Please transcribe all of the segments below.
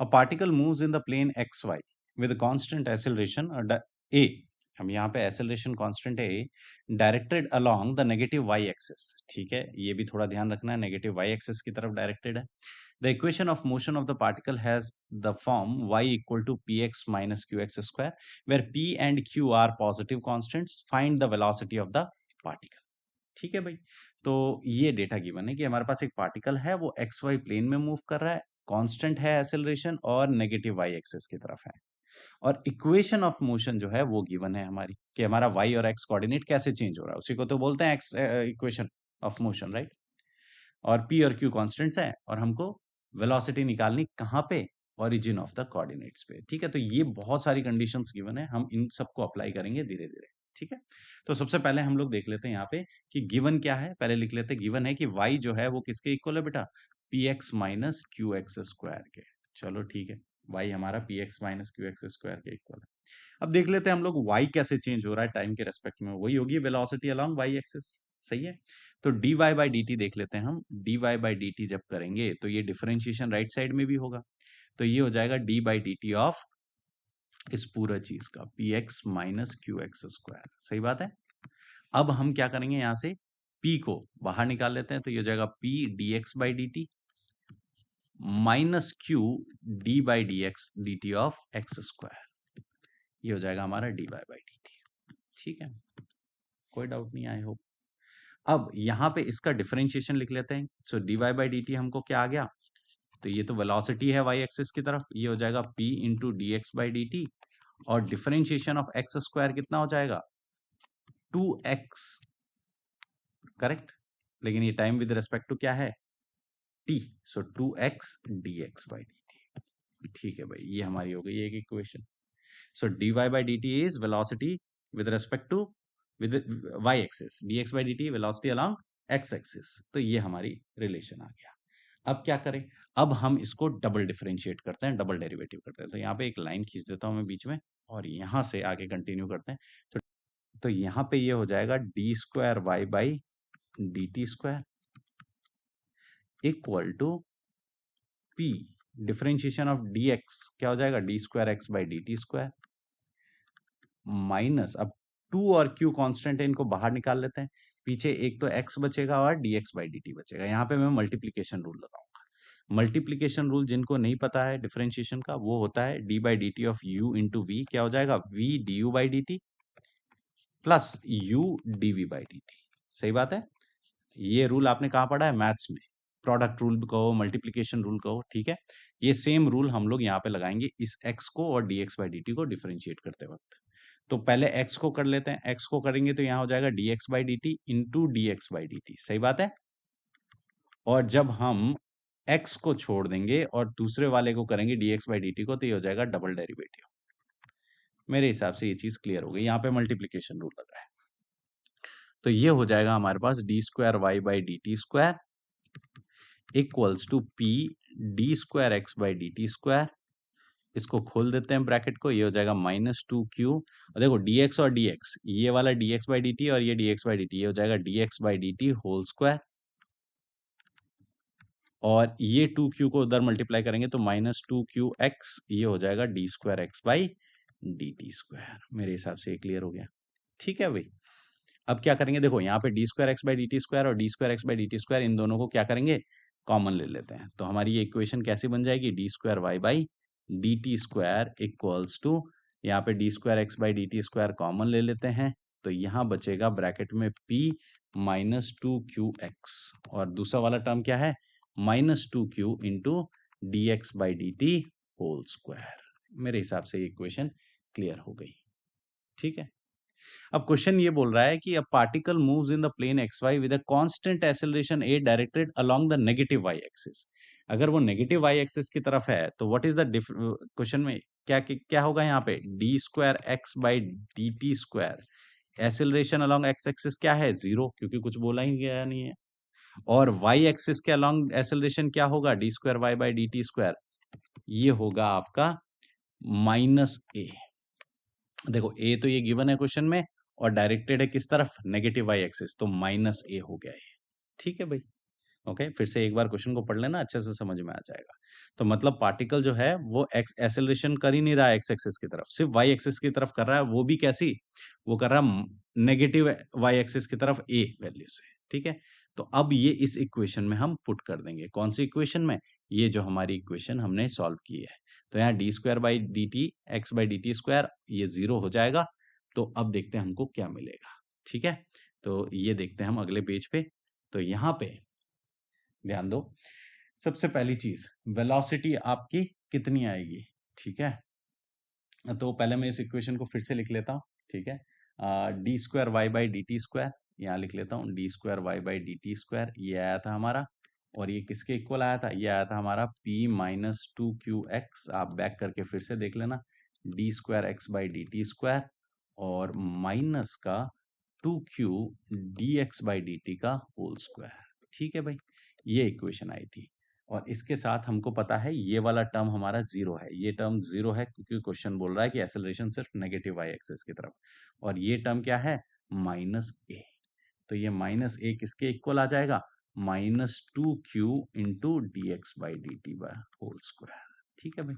A particle moves in the plane xy with a constant acceleration a. हम यहाँ पे acceleration constant है a, directed along the negative y axis. ठीक है, ये भी थोड़ा ध्यान रखना है, negative y axis की तरफ directed है. The equation of motion of the particle has the form y equal to px minus qx square, where p and q are positive constants. Find the velocity of the particle. ठीक है भाई, तो ये data given है कि हमारे पास एक particle है, वो एक्स वाई प्लेन में मूव कर रहा है, कांस्टेंट है एक्सेलरेशन और नेगेटिव वाई एक्सिस की तरफ है, और इक्वेशन ऑफ मोशन जो है वो गिवन है हमारी कि हमारा वाई और एक्स कोऑर्डिनेट कैसे चेंज हो रहा है, उसी को तो बोलते हैं x equation of motion, right. और पी और क्यू कॉन्स्टेंट्स है, और हमको वेलोसिटी निकालनी कहाँ पे, ओरिजिन ऑफ द कोऑर्डिनेट्स पे. ठीक है, तो ये बहुत सारी कंडीशंस गिवन है, हम इन सबको अप्लाई करेंगे धीरे धीरे. ठीक है, तो सबसे पहले हम लोग देख लेते हैं यहाँ पे कि गिवन क्या है. पहले लिख लेते हैं, गिवन है कि y जो है वो किसके इक्वल है बेटा, P x minus Q x square के. चलो ठीक है, y हमारा P x minus Q x square के इक्वल है. अब देख लेते हैं हम लोग y कैसे चेंज हो रहा है टाइम के रेस्पेक्ट में, वही होगी वेलोसिटी अलोंग y एक्सिस. सही है, तो dy बाई डी टी देख लेते हैं हम. dy बाई डी टी जब करेंगे तो ये डिफरेंशिएशन राइट साइड में भी होगा, तो ये हो जाएगा D by D t of इस पूरा चीज का P x minus Q x square. सही बात है. अब हम क्या करेंगे, यहां से p को बाहर निकाल लेते हैं, तो ये हो जाएगा p dx by D T minus Q D by D x D t of x square. ये हो जाएगा हमारा D by by D t. ठीक है, कोई डाउट नहीं, आई होप. अब यहाँ पे इसका डिफरेंशिएशन लिख लेते हैं. So D Y by D T हमको क्या आ गया, तो ये तो वेलोसिटी है वाई एक्सिस की तरफ, ये हो जाएगा p into d x by D T, और डिफरेंशिएशन ऑफ एक्स स्क्वायर कितना हो जाएगा, 2x. करेक्ट, लेकिन ये टाइम विद रिस्पेक्ट टू क्या है, t. So 2x dx by D t. ठीक है भाई, ये हमारी हो गई एक equation. So dy by D t is velocity with respect to with y axis, dx by D t velocity along x axis. तो ये हमारी रिलेशन आ गया. अब क्या करें, अब हम इसको डबल डिफरेंशिएट करते हैं, डबल डेरिवेटिव करते हैं. तो यहाँ पे एक लाइन खींच देता हूं मैं बीच में, और यहाँ से आगे कंटिन्यू करते हैं. तो यहाँ पे ये हो जाएगा d square Y by D T square equal to p differentiation of dx क्या हो जाएगा, d square x by D T square minus, अब 2 और q कांस्टेंट है, इनको बाहर निकाल लेते हैं. पीछे एक तो x बचेगा और dx बाई डी टी बचेगा. यहाँ पे मैं मल्टीप्लीकेशन रूल लगाऊंगा. मल्टीप्लीकेशन रूल जिनको नहीं पता है डिफरेंशिएशन का, वो होता है d by D t of u into v. क्या हो जाएगा, v d u by D t plus u d v by D t. सही बात है, ये रूल आपने कहाँ पढ़ा है, मैथ्स में. प्रोडक्ट रूल कहो, मल्टीप्लीकेशन रूल कहो, ठीक है. ये सेम रूल हम लोग यहाँ पे लगाएंगे इस x को और dx बाई डी टी को डिफरेंशिएट करते वक्त. तो पहले x को कर लेते हैं. x को करेंगे तो यहाँ हो जाएगा dx by D T into d x by D t. सही बात है. और जब हम x को छोड़ देंगे और दूसरे वाले को करेंगे dx बाई डी टी को, तो ये हो जाएगा डबल डेरिवेटिव. मेरे हिसाब से ये चीज क्लियर हो गई. यहाँ पे मल्टीप्लीकेशन रूल लगा है, तो ये हो जाएगा हमारे पास D square Y by D T square equals to P D square x by D T square. इसको खोल देते हैं ब्रैकेट को, ये हो जाएगा माइनस 2q. और देखो dx और dx, ये वाला dx बाई डी टी और ये dx बाई डी टी, ये हो जाएगा dx by D t whole square. और ये 2q को उधर मल्टीप्लाई करेंगे तो माइनस 2qx, ये हो जाएगा d square x by D T square. मेरे हिसाब से ये क्लियर हो गया. ठीक है भाई, अब क्या करेंगे, देखो यहाँ पे D square x by D T square और D square x by D T square, इन दोनों को क्या करेंगे, कॉमन ले लेते हैं. तो हमारी ये इक्वेशन कैसी बन जाएगी, d square Y by D T square equals to, यहाँ पे D square x by D T square common ले लेते हैं, तो यहाँ बचेगा ब्रैकेट में p माइनस 2qx, और दूसरा वाला टर्म क्या है, minus 2q into d x by D t whole square. मेरे हिसाब से ये इक्वेशन क्लियर हो गई. ठीक है, अब क्वेश्चन ये बोल रहा है कि a particle moves in the plane x y with a constant acceleration a directed along the negative y axis. अगर वो नेगेटिव y एक्सिस की तरफ है तो व्हाट इज द क्वेश्चन में क्या होगा, यहाँ पे D square x by D T square. Acceleration along x axis क्या है, 0, क्योंकि कुछ बोला ही गया नहीं है. और y एक्सिस के अलोंग एक्सेलरेशन क्या होगा, d square Y by D T square, ये होगा आपका माइनस a. देखो a तो ये गिवन है क्वेश्चन में, और डायरेक्टेड है किस तरफ, नेगेटिव y एक्सिस, तो माइनस a हो गया है. ठीक है भाई, ओके, फिर से एक बार क्वेश्चन को पढ़ लेना, अच्छे से समझ में आ जाएगा। तो मतलब पार्टिकल जो है वो एक्स एक्सेलरेशन कर ही नहीं रहा है एक्स एक्सिस की तरफ, सिर्फ वाई एक्सिस की तरफ कर रहा है, वो भी कैसी, वो कर रहा है नेगेटिव वाई एक्सिस की तरफ ए वैल्यू से, ठीक है। तो अब ये इस इक्वेशन में हम पुट कर देंगे, कौन सी इक्वेशन में, ये जो हमारी इक्वेशन हमने सॉल्व की है। तो यहाँ D square by D T x by D T square ये 0 हो जाएगा। तो अब देखते हैं हमको क्या मिलेगा, ठीक है। तो ये देखते हैं हम अगले पेज पे। तो यहाँ पे ध्यान दो, सबसे पहली चीज वेलोसिटी आपकी कितनी आएगी, ठीक है। तो पहले मैं इस इक्वेशन को फिर से लिख लेता हूँ, ठीक है। D square Y by D T square, यहाँ लिख लेता हूँ d square Y by D T square, ये आया था हमारा। और ये किसके इक्वल आया था, ये आया था हमारा p minus two q x, आप बैक करके फिर से देख लेना, d square x by D T square और माइनस का two q d x by D t का होल स्क्वायर, ठीक है भाई। ये इक्वेशन आई थी। और इसके साथ हमको पता है ये वाला टर्म हमारा 0 है, ये टर्म 0 है क्योंकि क्वेश्चन बोल रहा है कि एक्सेलरेशन सिर्फ नेगेटिव वाई एक्सिस की तरफ। और ये टर्म क्या है, माइनस ए। तो ये माइनस ए किसके इक्वल आ जाएगा, minus two q into d x by D t by whole square, ठीक है भाई।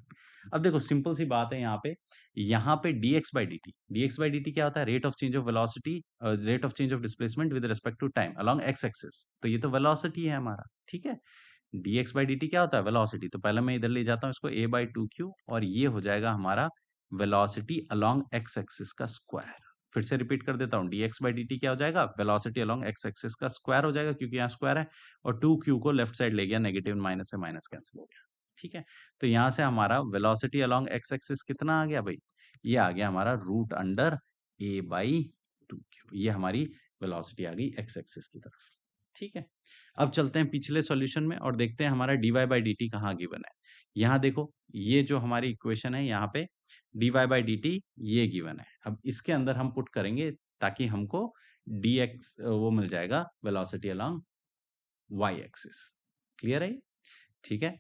अब देखो सिंपल सी बात है, यहाँ पे dx by dt क्या होता है, rate of change of velocity, rate of change of displacement with respect to time along x axis. तो ये तो वेलोसिटी है हमारा, ठीक है। dx by dt क्या होता है, वेलोसिटी। तो पहले मैं इधर ले जाता हूँ इसको a बाई टू क्यू, और ये हो जाएगा हमारा वेलोसिटी अलोंग एक्स एक्सिस का स्क्वायर। फिर से रिपीट कर देता हूँ, dx by dt क्या हो जाएगा, वेलोसिटी अलोंग एक्स एक्सिस का स्क्वायर हो जाएगा, क्योंकि यहाँ स्क्वायर है। और टू क्यू को लेफ्ट साइड ले गया, नेगेटिव माइनस से माइनस कैंसिल हो गया, ठीक है। तो यहाँ से हमारा वेलोसिटी अलोंग एक्स एक्सिस कितना आ गया भाई, ये आ गया हमारा root under a by two q, ये हमारी वेलोसिटी आ गई एक्स एक्सिस की तरफ, ठीक है। अब चलते हैं पिछले सॉल्यूशन में और देखते हैं हमारा dy बाई डी टी कहाँ गिवन है। यहाँ देखो, ये जो हमारी इक्वेशन है, यहाँ पे dy बाई डी टी ये गिवन है। अब इसके अंदर हम पुट करेंगे ताकि हमको dx वो मिल जाएगा, velocity along y axis. Clear है ये? ठीक है,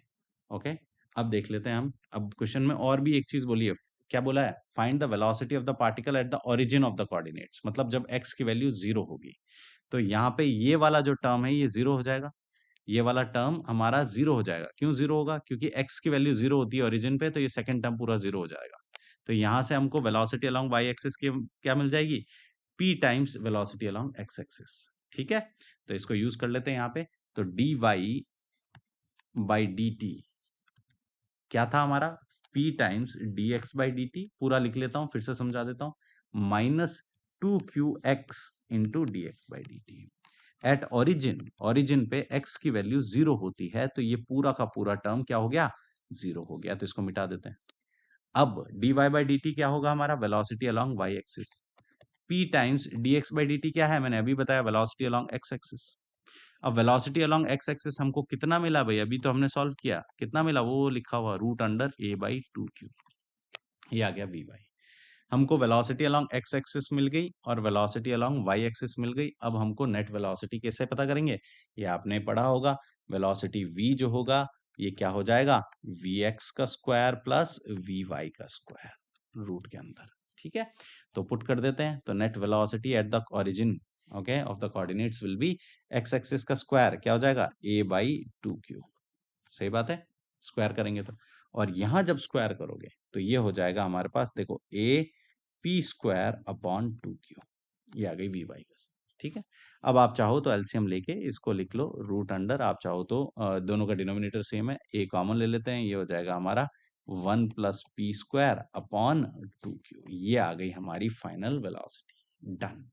ओके। अब देख लेते हैं हम, अब क्वेश्चन में और भी एक चीज बोली है, क्या बोला है, find the velocity of the particle at the origin of the coordinates, मतलब जब x की वैल्यू 0 होगी। तो यहाँ पे ये वाला जो टर्म है ये 0 हो जाएगा, ये वाला टर्म हमारा 0 हो जाएगा। क्यों 0 होगा, क्योंकि x की वैल्यू 0 होती है ओरिजिन पे, तो ये सेकंड टर्म पूरा 0 हो जाएगा। तो यहाँ से हमको वेलोसिटी अलोंग y एक्सिस की क्या मिल जाएगी, p times velocity along x axis, ठीक है। तो इसको यूज कर लेते हैं यहाँ पे। तो dy बाई डी टी क्या था हमारा, p times dx by D T, पूरा लिख लेता हूं फिर से समझा देता हूं, minus two q x into d x by D T. At origin पे x की वैल्यू 0 होती है, तो ये पूरा का पूरा टर्म क्या हो गया, 0 हो गया। तो इसको मिटा देते हैं। अब dy बाई डी टी क्या होगा हमारा, velocity along y axis. p times dx by D T क्या है, मैंने अभी बताया, वेलोसिटी अलोंग x एक्सिस। अब वेलोसिटी अलोंग एक्स एक्सिस हमको कितना मिला भाई, अभी तो हमने सॉल्व किया, कितना मिला, वो लिखा हुआ root under a by two q, ये आ गया v बाई। हमको वेलोसिटी अलोंग एक्स एक्सिस मिल गई और वेलोसिटी अलोंग वाई एक्सिस मिल गई। अब हमको नेट वेलोसिटी कैसे पता करेंगे, ये आपने पढ़ा होगा, वेलोसिटी v जो होगा ये क्या हो जाएगा, vx का स्क्वायर प्लस vy का स्क्वायर रूट के अंदर, ठीक है। तो पुट कर देते हैं, तो net velocity at the origin okay of the coordinates will be x axis का स्क्वायर क्या हो जाएगा, a बाई टू क्यू, सही बात है, स्क्वायर करेंगे तो। और यहां जब स्क्वायर करोगे तो ये हो जाएगा हमारे पास, देखो a P square upon two q, ये आ गई वी बाई बस, ठीक है। अब आप चाहो तो एलसीएम लेके इसको लिख लो, रूट अंडर, आप चाहो तो दोनों का डिनोमिनेटर सेम है, ए कॉमन ले लेते हैं, ये हो जाएगा हमारा 1 plus P square upon two q, ये आ गई हमारी फाइनल वेलोसिटी, डन।